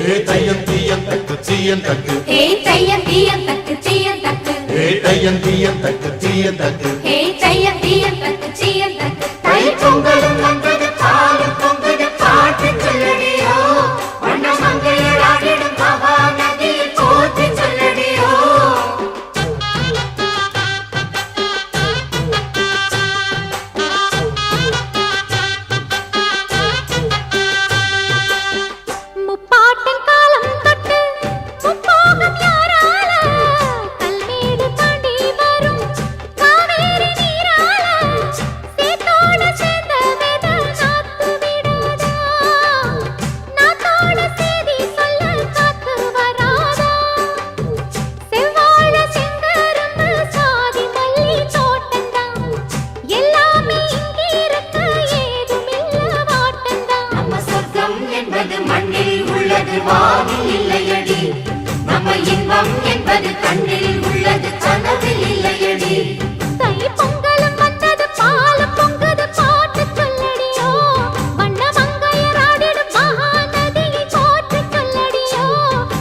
தையம் தீயம் தக்கு தீயம் தக்கு தையம் தீயம் தக்கு தீயம் தக்கு தையம் தீயம் தக்கு தீயம் தக்கு தையம் தீயம் தக்கு தீயம் தக்கு தை பொங்கலும் வந்தது பாலும் பொங்குது பாட்டு சொல்லடியோ வண்ண மங்கையர் ஆடிடும் மகா நதியில் போற்றி சொல்லடியோ முப்பாட்டின் காலம் தொட்டு முப்போகம் யாரால கல்மேடு தாண்டி வரும் காவேரி நீரால சேத்தோட சேர்ந்த வேத நாத்து விடாதா நாத்தோட சேதி சொல்ல காத்து வராதா செவ்வாழ செங்கரும்பு சாதி மல்லி தோட்டந்தான் எல்லாமே இங்கிருக்க ஏதுமில்ல வாட்டந்தான் நம்ம சொர்க்கம் என்பது மண்ணில் உள்ளது வானில் இல்லையடி நம்ம இன்பம் என்பது கண்ணில்